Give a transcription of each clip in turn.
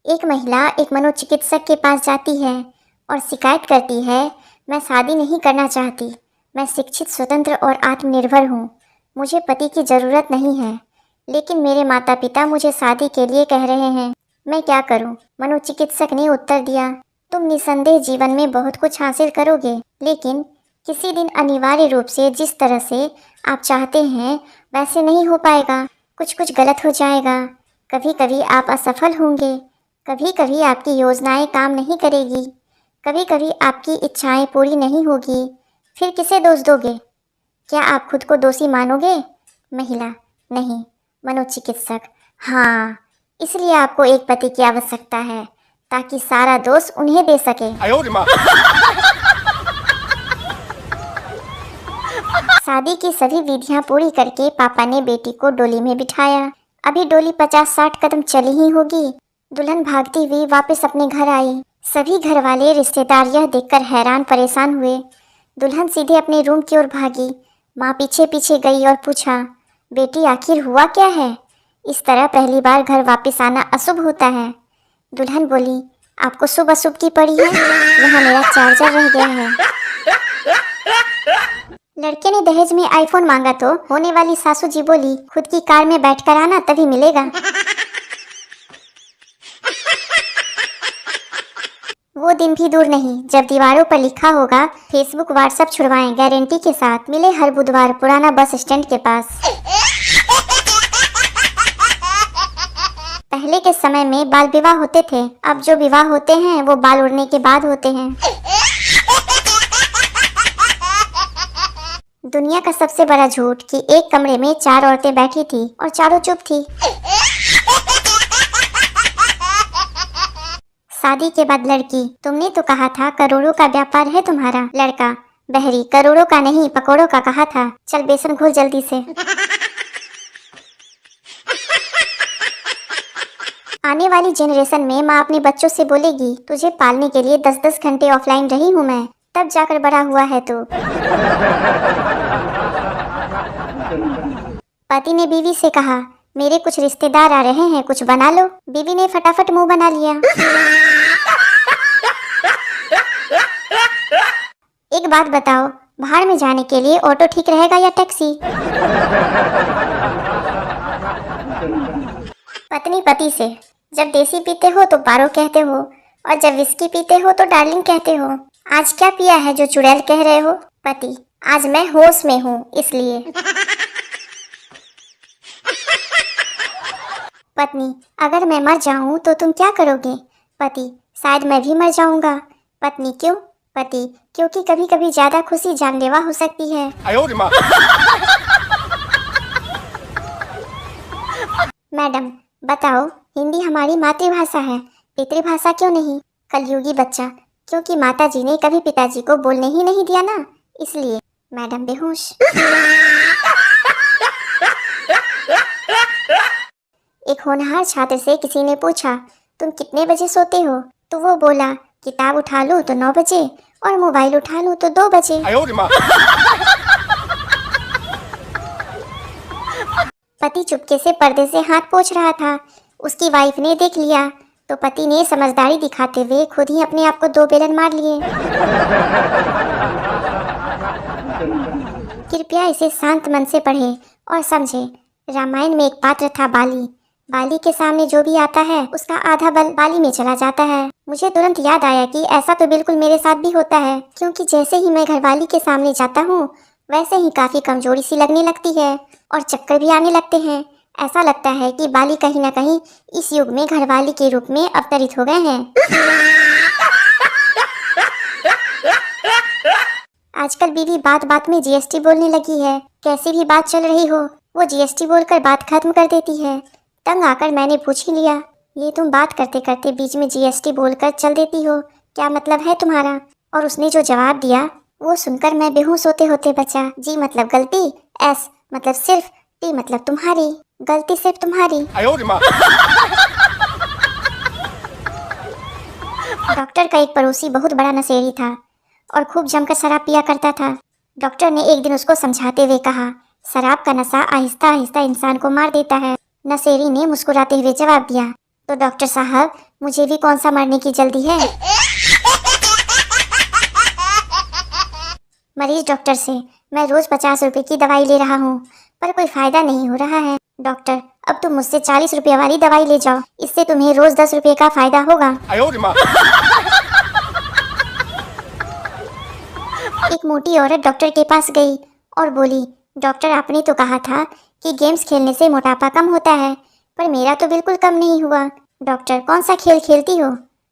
एक महिला एक मनोचिकित्सक के पास जाती है और शिकायत करती है, मैं शादी नहीं करना चाहती। मैं शिक्षित, स्वतंत्र और आत्मनिर्भर हूँ। मुझे पति की ज़रूरत नहीं है, लेकिन मेरे माता पिता मुझे शादी के लिए कह रहे हैं। मैं क्या करूँ? मनोचिकित्सक ने उत्तर दिया, तुम निसंदेह जीवन में बहुत कुछ हासिल करोगे, लेकिन किसी दिन अनिवार्य रूप से जिस तरह से आप चाहते हैं वैसे नहीं हो पाएगा। कुछ गलत हो जाएगा। कभी कभी आप असफल होंगे, कभी कभी आपकी योजनाएं काम नहीं करेगी, कभी कभी आपकी इच्छाएं पूरी नहीं होगी। फिर किसे दोष दोगे? क्या आप खुद को दोषी मानोगे? महिला, नहीं। मनोचिकित्सक, हाँ, इसलिए आपको एक पति की आवश्यकता है ताकि सारा दोष उन्हें दे सके। शादी की सभी विधियां पूरी करके पापा ने बेटी को डोली में बिठाया। अभी डोली 50-60 कदम चली ही होगी। दुल्हन भागती हुई वापस अपने घर आई। सभी घर वाले रिश्तेदार यह देखकर हैरान परेशान हुए। दुल्हन सीधे अपने रूम की ओर भागी। माँ पीछे पीछे गई और पूछा, बेटी आखिर हुआ क्या है? इस तरह पहली बार घर वापस आना अशुभ होता है। दुल्हन बोली, आपको शुभ अशुभ की पड़ी है? यहाँ मेरा चार्जर रह गया है। लड़के ने दहेज में आईफोन मांगा तो होने वाली सासू जी बोली, खुद की कार में बैठकर आना तभी मिलेगा। वो दिन भी दूर नहीं जब दीवारों पर लिखा होगा, फेसबुक व्हाट्सएप छुड़वाएं गारंटी के साथ। मिले हर बुधवार पुराना बस स्टैंड के पास। पहले के समय में बाल विवाह होते थे, अब जो विवाह होते हैं वो बाल उड़ने के बाद होते हैं। दुनिया का सबसे बड़ा झूठ कि एक कमरे में 4 औरतें बैठी थी और चारों चुप थी। शादी के बाद लड़की, तुमने तो कहा था करोड़ों का व्यापार है तुम्हारा। लड़का, बहरी, करोड़ों का नहीं पकौड़ों का कहा था। चल बेसन घोल जल्दी से। आने वाली जनरेशन में माँ अपने बच्चों से बोलेगी, तुझे पालने के लिए 10-10 घंटे ऑफलाइन रही हूँ मैं, तब जाकर बड़ा हुआ है तू। पति ने बीवी से कहा, मेरे कुछ रिश्तेदार आ रहे हैं, कुछ बना लो। बीवी ने फटाफट मुंह बना लिया। एक बात बताओ, बाहर में जाने के लिए ऑटो ठीक रहेगा या टैक्सी? पत्नी पति से, जब देसी पीते हो तो पारो कहते हो और जब विस्की पीते हो तो डार्लिंग कहते हो। आज क्या पिया है जो चुड़ैल कह रहे हो? पति, आज मैं होश में हूँ इसलिए। पत्नी, अगर मैं मर जाऊं तो तुम क्या करोगे? पति, शायद मैं भी मर जाऊंगा। पत्नी, क्यों? पति, क्योंकि कभी कभी ज्यादा खुशी जानलेवा हो सकती है। मैडम बताओ, हिंदी हमारी मातृभाषा है, पितृभाषा क्यों नहीं? कलयुगी बच्चा, क्योंकि माताजी ने कभी पिताजी को बोलने ही नहीं दिया ना, इसलिए। मैडम बेहोश। एक होनहार छात्र से किसी ने पूछा, तुम कितने बजे सोते हो? तो वो बोला, किताब उठा लूं तो 9 बजे और मोबाइल उठा लूं तो 2 बजे। पति चुपके से पर्दे से हाथ पोंछ रहा था। उसकी वाइफ ने देख लिया तो पति ने समझदारी दिखाते हुए खुद ही अपने आप को 2 बेलन मार लिए। कृपया इसे शांत मन से पढ़े और समझे। रामायण में एक पात्र था बाली। बाली के सामने जो भी आता है उसका आधा बल बाली में चला जाता है। मुझे तुरंत याद आया कि ऐसा तो बिल्कुल मेरे साथ भी होता है, क्योंकि जैसे ही मैं घरवाली के सामने जाता हूँ वैसे ही काफी कमजोरी सी लगने लगती है और चक्कर भी आने लगते हैं। ऐसा लगता है कि बाली कहीं ना कहीं इस युग में घरवाली के रूप में अवतरित हो गए हैं। आजकल बीवी बात बात में जीएसटी बोलने लगी है। कैसी भी बात चल रही हो वो जीएसटी बोलकर बात खत्म कर देती है। तंग आकर मैंने पूछ ही लिया, ये तुम बात करते करते बीच में जीएसटी बोलकर चल देती हो, क्या मतलब है तुम्हारा? और उसने जो जवाब दिया वो सुनकर मैं बेहोश होते होते बचा। जी मतलब गलती, एस मतलब सिर्फ, टी मतलब तुम्हारी। गलती सिर्फ तुम्हारी। डॉक्टर का एक पड़ोसी बहुत बड़ा नशेड़ी था और खूब जमकर शराब पिया करता था। डॉक्टर ने एक दिन उसको समझाते हुए कहा, शराब का नशा आहिस्ता आहिस्ता इंसान को मार देता है। नशेड़ी ने मुस्कुराते हुए जवाब दिया, तो डॉक्टर साहब, मुझे भी कौन सा मरने की जल्दी है? मरीज डॉक्टर से, मैं रोज 50 रुपए की दवाई ले रहा हूँ, पर कोई फायदा नहीं हो रहा है। डॉक्टर, अब तुम मुझसे 40 रुपए वाली दवाई ले जाओ, इससे तुम्हें रोज 10 रुपए का फायदा होगा। एक मोटी औरत डॉक्टर के पास गई और बोली, डॉक्टर, आपने तो कहा था कि गेम्स खेलने से मोटापा कम होता है, पर मेरा तो बिल्कुल कम नहीं हुआ। डॉक्टर, कौन सा खेल खेलती हो?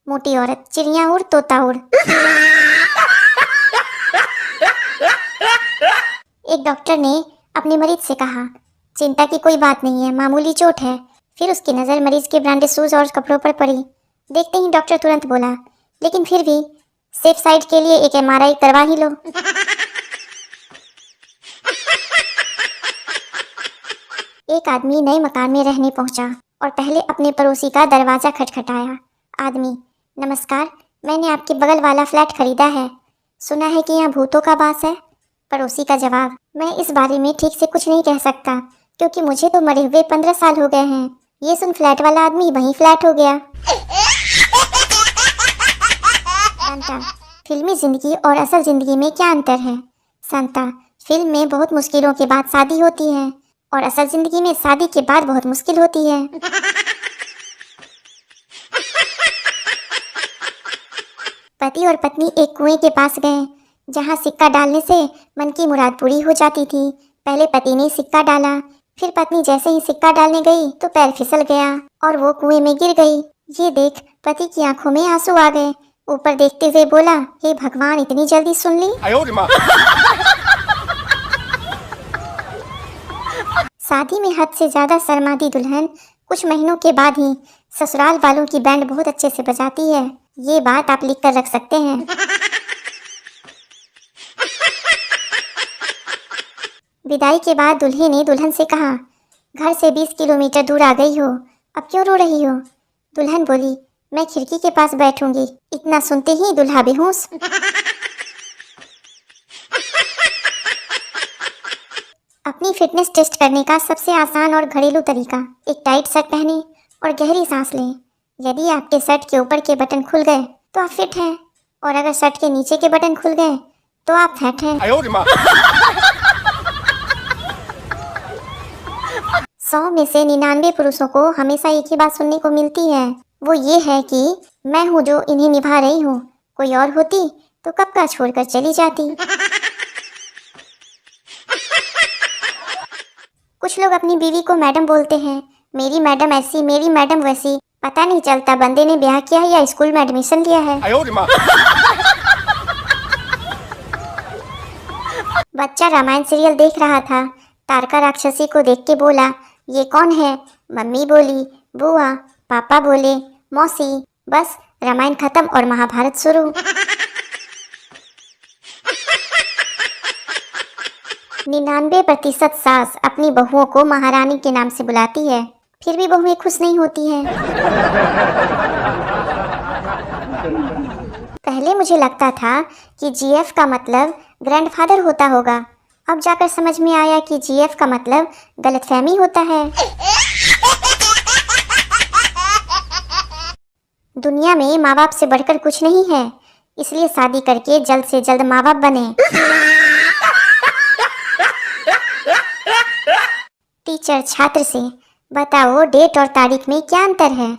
मोटी औरत, चिड़िया उड़ तोता उड़। एक डॉक्टर ने अपने मरीज से कहा, चिंता की कोई बात नहीं है, मामूली चोट है। फिर उसकी नज़र मरीज के ब्रांडेड शूज और कपड़ों पर पड़ी। देखते ही डॉक्टर तुरंत बोला, लेकिन फिर भी सेफ साइड के लिए एक MRI करवा ही लो। एक आदमी नए मकान में रहने पहुंचा और पहले अपने पड़ोसी का दरवाजा खटखटाया। आदमी, नमस्कार, मैंने आपके बगल वाला फ्लैट खरीदा है, सुना है कि यहाँ भूतों का वास है। पड़ोसी का जवाब, मैं इस बारे में ठीक से कुछ नहीं कह सकता, क्योंकि मुझे तो मरे हुए 15 साल हो गए हैं। ये सुन फ्लैट वाला आदमी वहीं फ्लैट हो गया। संता, फिल्मी जिंदगी और असल जिंदगी में क्या अंतर है? संता, फिल्म में बहुत मुश्किलों के बाद शादी होती है और असल जिंदगी में शादी के बाद बहुत मुश्किल होती है। पति और पत्नी एक कुएं के पास गए, जहां सिक्का डालने से मन की मुराद पूरी हो जाती थी। पहले पति ने सिक्का डाला, फिर पत्नी जैसे ही सिक्का डालने गई तो पैर फिसल गया और वो कुएं में गिर गई। ये देख पति की आंखों में आंसू आ गए। ऊपर देखते हुए बोला, हे भगवान, इतनी जल्दी सुन ली। शादी में हद से ज्यादा शर्माती दुल्हन कुछ महीनों के बाद ही ससुराल वालों की बैंड बहुत अच्छे से बजाती है। ये बात आप लिख कर रख सकते हैं। विदाई के बाद दूल्हे ने दुल्हन से कहा, घर से 20 किलोमीटर दूर आ गई हो, अब क्यों रो रही हो? दुल्हन बोली, मैं खिड़की के पास बैठूंगी। इतना सुनते ही दुल्हा बेहोश। अपनी फिटनेस टेस्ट करने का सबसे आसान और घरेलू तरीका, एक टाइट शर्ट पहने और गहरी सांस लें। यदि आपके शर्ट के ऊपर के बटन खुल गए तो आप फिट हैं, और अगर शर्ट के नीचे के बटन खुल गए तो आप फैट हैं। 100 में से 99 पुरुषों को हमेशा एक ही बात सुनने को मिलती है, वो ये है कि मैं हूँ जो इन्हें निभा रही हूँ, कोई और होती तो कब का छोड़कर चली जाती। कुछ लोग अपनी बीवी को मैडम बोलते हैं, मेरी मैडम ऐसी, मेरी मैडम वैसी। पता नहीं चलता बंदे ने ब्याह किया है या स्कूल में एडमिशन लिया है। बच्चा रामायण सीरियल देख रहा था, तारका राक्षसी को देख के बोला, ये कौन है? मम्मी बोली, बुआ। पापा बोले, मौसी। बस रामायण खत्म और महाभारत शुरू। 99% सास अपनी बहुओं को महारानी के नाम से बुलाती है, फिर भी बहुएं खुश नहीं होती हैं। पहले मुझे लगता था कि GF का मतलब ग्रैंडफादर होता होगा, अब जाकर समझ में आया कि GF का मतलब गलतफहमी होता है। दुनिया में माँ बाप से बढ़कर कुछ नहीं है, इसलिए शादी करके जल्द से जल्द माँ बाप बने। टीचर छात्र से, बताओ डेट और तारीख में क्या अंतर है?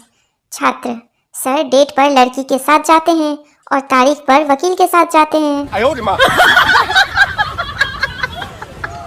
छात्र, सर डेट पर लड़की के साथ जाते हैं और तारीख पर वकील के साथ जाते हैं।